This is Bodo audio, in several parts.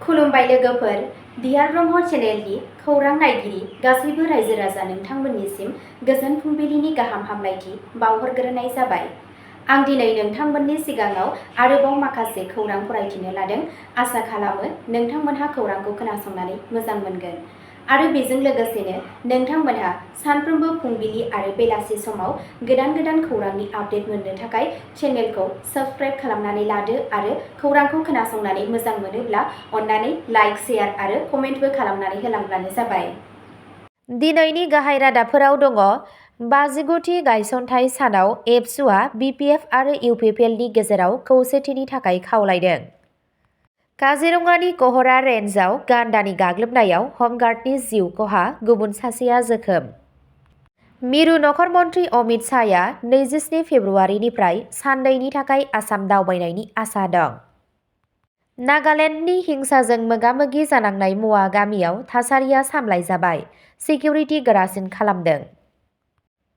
खुलुमबाय लोगोफोर, बिहार ब्रह्म चेनेलनि खौरां नायगिरि गासैबो रायजो राजा नोंथांमोननिसिम गोजोन फुंबिलिनि गाहाम हामलायथि बावहरग्रोनाय जाबाय। आं दिनै नोंथांमोननि सिगाङाव आरोबाव माखासे खौरां फरायथिनो लादों। आसा खालामो नोंथांमोनहा खौरांखौ खोनासंनानै मोजां मोनगोन आरो बेजों लोगोसेनो नोंथांमोनहा सानफ्रोमबो फुंबिलि आरो बेलासि समाव गोदान खौरांनि आपडेट मोननो थाखाय चेनेलखौ साबस्क्राइब खालामनानै लादो आरो खौरांखौ खोनासंनानै मोजां मोनोब्ला अन्नानै लाइक, शेयार आरो कमेन्टबो खालामनानै होलांब्लानो जाबाय। दिनैनि गाहाय रादाबफोराव दङ। 55थि गायसनथाइ सानाव एबसुआ बिपिएफ आरो इउपिपिएलनि गेजेराव खौसेथिनि थाखाय खावलायदों। काजिरङानि कहरा रेन्जआव गान्दानि गाग्लोबनायाव हमगार्डनि जिउ खहा, गुबुन सासेया जोखोम। मिरु नखर मन्त्रि अमित शाहया 27 फेब्रुआरिनिफ्राय साननैनि थाखाय आसाम दावबायनायनि आसा दं। नागालेन्डनि हिंसाजों मोगा-मोगि जानांनाय म'वा गामियाव थासारिया सामलायजाबाय, सिकिउरिटि गोरासिन खालामदों।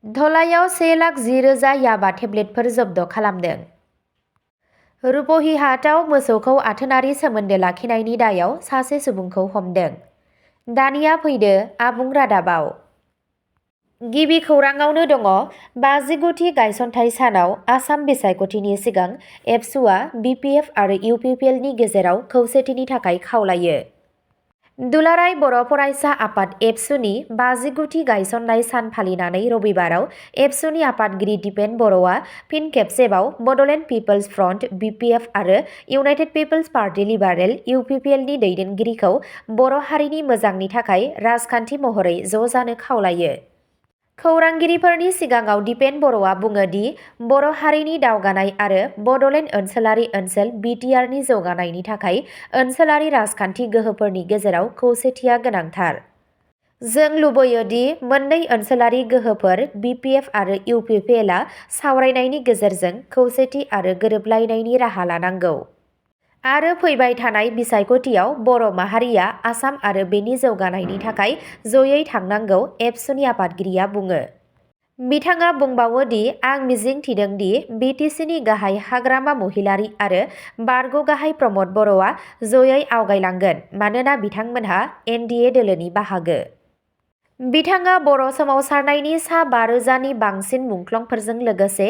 धलाइयाव 1,10,000 याबा टेब्लेटफोर जब्द खालामदों। रुप'हिहाटआव मोसौखौ आथोनारि सोमोन्दो लाखिनायनि दायाव सासे सुबुंखौ हमदों। दानिया फैदो आबुं रादाबाव। गिबि खौराङावनो दङ। 55थि गायसनथाइ सानाव आसाम बिसायख'थिनि सिगां एबसुआ बिपिएफ आरो इउपिपिएलनि गेजेराव खौसेथिनि थाखाय खावलायो। दुलाराय बर' फरायसा आफाद एबसुनि 55थि गायसननाय सान फालिनानै रबिबाराव एबसुनि आफादगिरि दिपेन बर'आ फिन खेबसेबाव बड'लेण्ड पिपल्स फ्रन्ट बिपिएफ आरो इउनाइटेड पिपल्स पार्टी लिबारेल इउपिपिएलनि दैदेनगिरिखौ बर' हारिनि मोजांनि थाखाय राजखान्थि महरै ज' जानो खावलायो। खौरांगिरिफोरनि सिगाङाव दिपेन बर'आ बुङो दि बर' हारिनि दावगानाय आरो बड'लेण्ड ओनसोलारि ओनसोल बिटिआरनि जौगानायनि थाखाय ओनसोलारि राजखान्थि गोहोफोरनि गेजेराव खौसेथिया गोनांथार। जों लुबैयो दि मोननै ओनसोलारि गोहोफोर बिपिएफ आरो इउपिपिएलआ सावरायनायनि गेजेरजों खौसेथि आरो गोरोबलायनायनि राहा लानांगौ आरो फैबाय थानाय बिसायख'थियाव बर' माहारिया आसाम आरो बेनि जौगानायनि थाखाय जयै थांनांगौ, एबसुनि आफादगिरिया बुङो। बिथाङा बुंबावो दि आं मिजिं थिदों दि बिटिसिनि गाहाय हाग्रामा महिलारी आरो बारग' गाहाय प्रमद बर'आ जयै आवगायलांगोन मानोना बिथांमोनहा एनडिए दोलोनि बाहागो। बिथाङा बर' सोमावसारनायनि सा 5,000नि बांसिन मुंख्लंफोरजों लोगोसे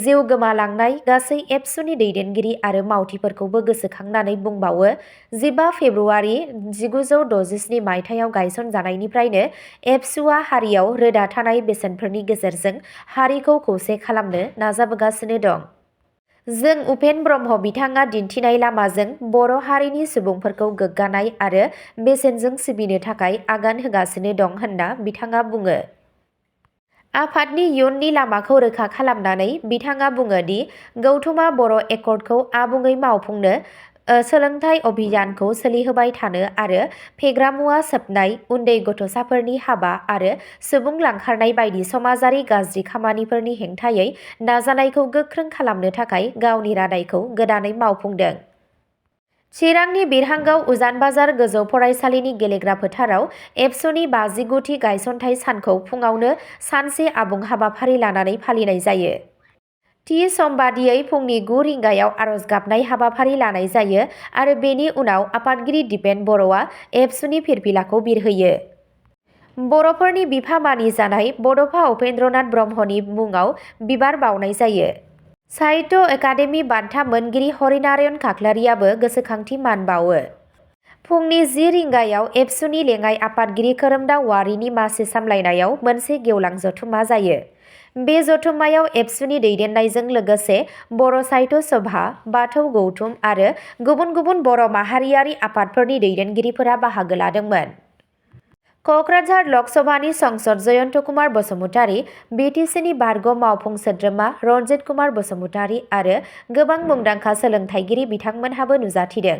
जिउ गोमालांनाय गासै एबसुनि दैदेनगिरि आरो मावथिफोरखौबो गोसोखांनानै बुंबावो। 15 फेब्रुआरि 1967 मायथाइयाव गायसनजानायनिफ्रायनो एबसुआ हारियाव रोदा थानाय बेसेनफोरनि गेजेरजों हारिखौ खौसे खालामनो नाजाबोगासिनो दं। जों उपेन ब्रह्म बिथाङा दिन्थिनाय लामाजों बर' हारिनि सुबुंफोरखौ गोग्गानाय आरो बेसेनजों सिबिनो थाखाय आगान होगासिनो दं होनना बिथाङा बुङो। आफादनि इयुननि लामाखौ रोखा खालामनानै बिथाङा बुङो दि गौथुमा बर' एकर्डखौ आबुङै मावफुंनो, सोलोंथाइ अभियानखौ सोलिहोबाय थानो आरो फेग्रा मुवा सोबनाय, उन्दै गथ'साफोरनि हाबा आरो सुबुं लांखारनाय बायदि समाजारि गाज्रि खामानिफोरनि हेंथायै नाजानायखौ गोख्रों खालामनो थाखाय गावनि रादायखौ गोदानै मावफुंदों। चिरांनि बिरहांगाव उजान बाजार गोजौ फरायसालिनि गेलेग्रा फोथाराव एबसुनि 55थि गायसनथाइ सानखौ फुङावनो सानसे आबुं हाबाफारि लानानै फालिनाय जायो। थि सम बादियै फुंनि 9 रिंगायाव आरज गाबनाय हाबाफारि लानाय जायो आरो बेनि उनाव आफादगिरि दिपेन बर'आ एबसुनि फिरफिलाखौ बिरहोयो। बर'फोरनि बिफा मानिजानाय बड'फा उपेन्द्रनाथ ब्रह्मनि मुङाव बिबार बावनाय जायो। साहित्य एकाडेमि बान्था मोनगिरि हरिनारायण खाख्लारियाबो गोसोखांथि मान बावो। फुंनि 10 रिंगायाव एबसुनि लेङाइ आफादगिरि खोरोमदाव वारिनि मासि सामलायनायाव मोनसे गेवलां जथुम्मा जायो। बे जथुम्मायाव एबसुनि दैदेननायजों लोगोसे बर' साहित्य सभा, बाथौ गौथुम आरो गुबुन बर' माहारियारि आफादफोरनि दैदेनगिरिफोरा बाहागो लादोंमोन। क'क्राझार लकसभानि संसद जयन्त कुमार बसुमतारी, बिटिसिनि बारग' मावफुं सोद्रोमा रन्जित कुमार बसुमतारी आरो गोबां मुंदांखा सोलोंथाइगिरि बिथांमोनहाबो नुजाथिदों।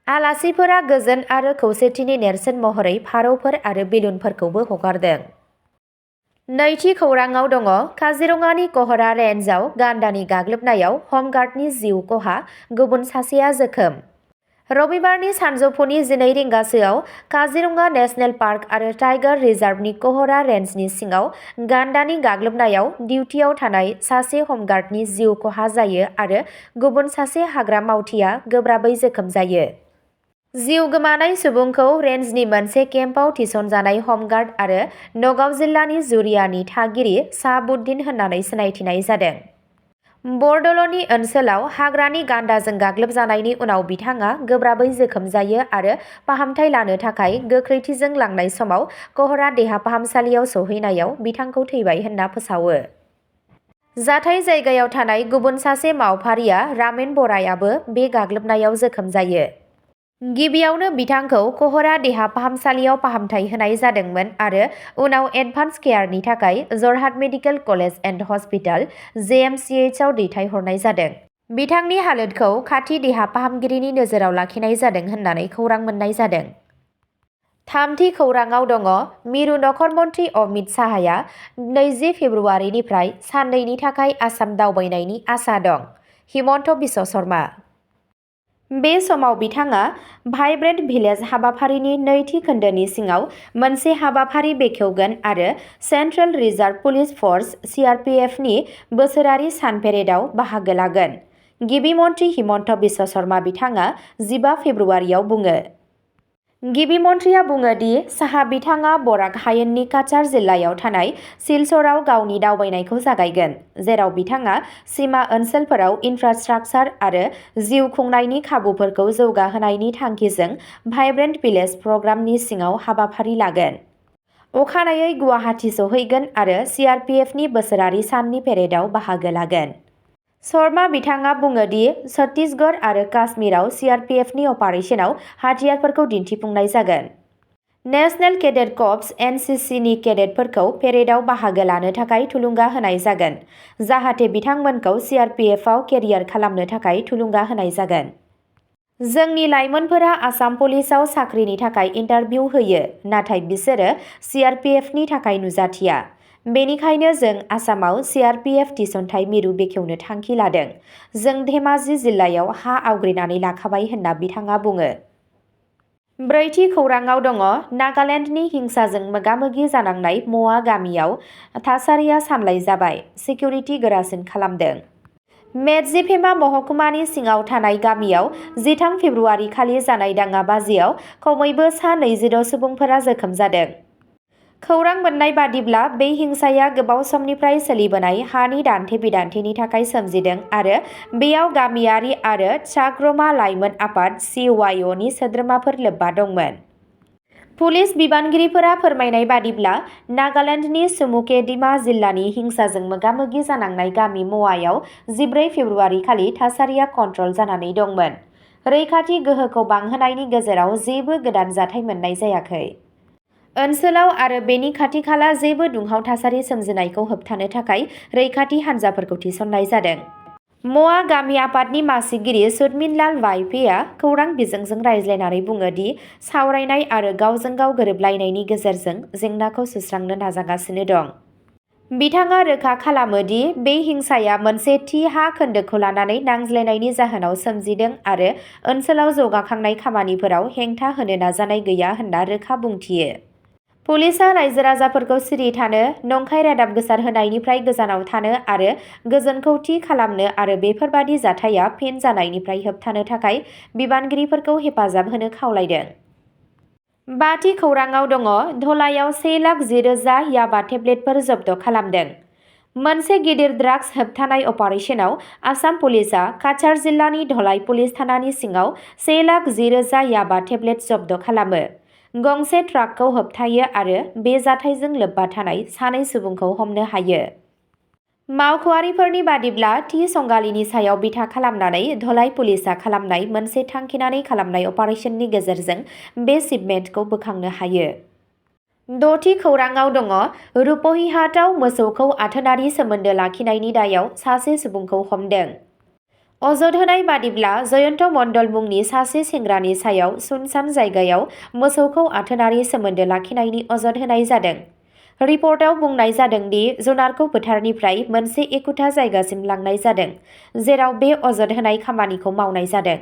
आलासिफोरा गोजोन आरो खौसेथिनि नेरसोन महरै फारौफोर आरो बेलुनफोरखौबो हगारदों। नैथि खौराङाव दङ। काजिरङानि कहरा रेन्जआव गान्दानि गाग्लोबनायाव हमगार्डनि जिउ खहा, गुबुन सासेया जोखोम। रबिबारनि सानजौफुनि 12 रिंगासोआव काजिरङा नेशनेल पार्क आरो टाइगार रिजार्भनि कहरा रेन्जनि सिङाव गान्दानि गाग्लोबनायाव डिउटियाव थानाय सासे हमगार्डनि जिउ खहा जायो आरो गुबुन सासे हाग्रा मावथिया गोब्राबै जोखोम जायो। जिउ गोमानाय सुबुंखौ रेन्जनि मोनसे केम्पआव थिसनजानाय हमगार्ड आरो नगाव जिल्लानि जुरियानि थागिरि साहाबुद्दिन होननानै सिनायथिनाय जादों। बरदल'नि ओनसोलाव हाग्रानि गान्दाजों गाग्लोबजानायनि उनाव बिथाङा गोब्राबै जोखोम जायो आरो फाहामथाय लानो थाखाय गोख्रैथिजों लांनाय समाव कहरा देहा फाहामसालियाव सौहैनायाव बिथांखौ थैबाय होनना फोसावो। जाथाय जायगायाव थानाय गुबुन सासे मावफारिया रामेन बरायाबो बे गाग्लोबनायाव जोखोम जायो। गिबियावनो बिथांखौ कहरा देहा फाहामसालियाव फाहामथाय होनाय जादोंमोन आरो उनाव एडभान्स केयारनि थाखाय Jorhat medical college and hospital (JMCH) आव दैथायहरनाय जादों। बिथांनि हालोदखौ खाथि देहा फाहामगिरिनि नोजोराव लाखिनाय जादों होननानै खौरां मोननाय जादों। थामथि खौराङाव दङ मिरु नखर मन्थ्रि अमित शाहया 20 फेब्रुवारिनिफ्राय साननैनि थाखाय आसाम दावबायनायनि आसा दं। हिमन्त बिश्व शर्मा। बे समाव बिथाङा भाइब्रेन्ट भिलेज हाबाफारिनि नैथि खोन्दोनि सिङाव मोनसे हाबाफारि बेखेवगोन आरो सेन्ट्रेल रिजार्भ पुलिस फर्स (CRPF) नि बोसोरारि सान पेरेडआव बाहागो लागोन। गिबि मन्थ्रि हिमन्त बिश्व शर्मा बिथाङा 15 फेब्रुवारियाव बुङो। गिबि मन्थ्रिया बुङो दि साहा बिथाङा बराक हायेननि काछार जिल्लायाव थानाय सिलचरआव गावनि दावबायनायखौ जागायगोन, जेराव बिथाङा सिमा ओनसोलफोराव इनफ्रास्ट्राक्चार आरो जिउ खुंनायनि खाबुफोरखौ जौगाहोनायनि थांखिजों भाइब्रेन्ट भिलेज प्रग्रामनि सिङाव हाबाफारि लागोन। अखानायै गुवाहाटी सौहैगोन आरो CRPFनि बोसोरारि साननि पेरेडआव बाहागो लागोन। शर्मा बिथाङा बुङो दि छत्तीसगढ़ आरो काश्मीराव CRPFनि अपारेशनाव हाथियारफोरखौ दिन्थिफुंनाय जागोन। नेशनेल केडेट कर्प्स (NCC) नि केडेटफोरखौ पेरेडआव बाहागो लानो थाखाय थुलुंगा होनाय जागोन, जाहाथे बिथांमोनखौ CRPFआव केरियार खालामनो थाखाय थुलुंगा होनाय जागोन। जोंनि लाइमोनफोरा आसाम पुलिसाव साख्रिनि थाखाय इन्टारभिउ होयो, नाथाय बिसोरो CRPFनि थाखाय नुजाथिया। बेनिखायनो जों आसामाव CRPF थिसनथाय मिरु बेखेवनो थांखि लादों। जों धेमाजि जिल्लायाव हा आवग्रिनानै लाखाबाय होनना बिथाङा बुङो। ब्रैथि खौराङाव दङ नागालेन्डनि हिंसाजों मोगा-मोगि जानांनाय म'वा गामियाव थासारिया सामलायजाबाय, सिकिउरिटि गोरासिन खालामदों। मेडजिपेमा महकुमानि सिङाव थानाय गामियाव 13 फेब्रुवारि खालि जानाय दाङाबाजियाव खमैबो सा 26 सुबुंफोरा जोखोम जादों। खौरां मोन्नाय बादिब्ला बे हिंसाया गोबाव समनिफ्राय सोलिबोनाय हानि दान्थे-बिदान्थेनि थाखाय सोमजिदों आरो बेयाव गामियारि आरो चाकरमा लाइमोन आफाद (CYO) नि सोद्रोमाफोर लोब्बा दंमोन। पुलिस बिबानगिरिफोरा फोरमायनाय बादिब्ला नागालेन्डनि सुमुके-दिमा जिल्लानि हिंसाजों मोगा-मोगि जानांनाय गामि म'वायाव 14 फेब्रुवारि खालि थासारिया कन्ट्रल जानानै दंमोन। रैखाथि गोहोखौ बांहोनायनि गेजेराव जेबो गोदान जाथाय मोननाय जायाखै। ओनसोलाव आरो बेनि खाथि-खाला जेबो दुंहाव थासारि सोमजिनायखौ होबथानो थाखाय रैखाथि हान्जाफोरखौ थिसननाय जादों। म'वा गामि आफादनि मासिगिरि सुदमिनलाल वाइपेया खौरां बिजोंजों रायज्लायनानै बुङो दि सावरायनाय आरो गावजों-गाव गोरोबलायनायनि गेजेरजों जेंनाखौ सुस्रांनो नाजागासिनो दं। बिथाङा रोखा खालामो दि बे हिंसाया मोनसे थि हा खोन्दोखौ लानानै नांज्लायनायनि जाहोनाव सोमजिदों आरो ओनसोलाव जौगाखांनाय खामानिफोराव हेंथा होनो नाजानाय गैया होनना रोखा बुंथियो। पुलिसआ रायजो-राजाफोरखौ सिरि थानो, नंखाय रादाब गोसारहोनायनिफ्राय गोजानाव थानो आरो गोजोनखौ थि खालामनो आरो बेफोरबादि जाथाया फिन जानायनिफ्राय होबथानो थाखाय बिबानगिरिफोरखौ हेफाजाब होनो खावलायदों। बाथि खौराङाव दङ धलाईआव 1,10,000 याबा टेब्लेटफोर जब्द खालामदों। मोनसे गिदिर ड्राग्स होबथानाय अपारेशनाव आसाम पुलिसआ काछार जिल्लानि धलाई पुलिस थानानि सिङाव 1,10,000 याबा टेब्लेट जब्द खालामो। गंसे ट्राकखौ होबथायो आरो बे जाथायजों लोब्बा थानाय 2 सुबुंखौ हमनो हायो। मावख'आरिफोरनि बादिब्ला थि संगालिनि सायाव बिथा खालामनानै धलाई पुलिसआ खालामनाय मोनसे थांखिनानै खालामनाय अपारेशननि गेजेरजों बे शिपमेन्टखौ बोखांनो हायो। द'थि खौराङाव दङ रुपहिहाटआव मोसौखौ आथोनारि सोमोन्दो लाखिनायनि दायाव सासे सुबुंखौ हमदों। अजद होनाय बादिब्ला जयन्त मण्डल मुंनि सासे सेंग्रानि सायाव सुनसान जायगायाव मोसौखौ आथोनारि सोमोन्दो लाखिनायनि अजद होनाय जादों। रिपर्टआव बुंनाय जादों दि जुनारखौ फोथारनिफ्राय मोनसे एखुथा जायगासिम लांनाय जादों, जेराव बे अजद होनाय खामानिखौ मावनाय जादों।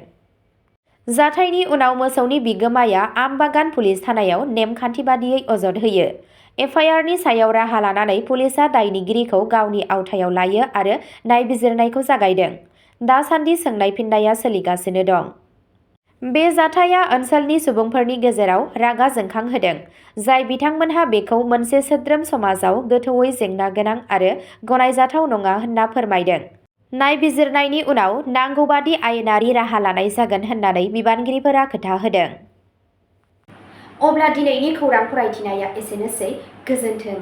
जाथायनि उनाव मोसौनि बिगोमाया आमबागान पुलिस थानायाव नेमखान्थि बादियै अजद होयो। एफआइआरनि सायाव राहा लानानै पुलिसआ दायनिगिरिखौ गावनि आवथायाव लायो आरो नायबिजिरनायखौ जागायदों। दासान्दि सोंनाय फिननाया सोलिगासिनो दं। बे जाथाया ओनसोलनि सुबुंफोरनि गेजेराव रागा जोंखांहोदों, जाय बिथांमोनहा बेखौ मोनसे सोद्रोम समाजाव गोथौवै जेंना गोनां आरो गनायजाथाव नङा होनना फोरमायदों। नायबिजिरनायनि उनाव नांगौबादि आयेनारि राहा लानाय जागोन होननानै बिबानगिरिफोरा खोथा होदों। अब्ला दिनैनि खौरां फरायथिनाया एसेनोसै। गोजोन्थों।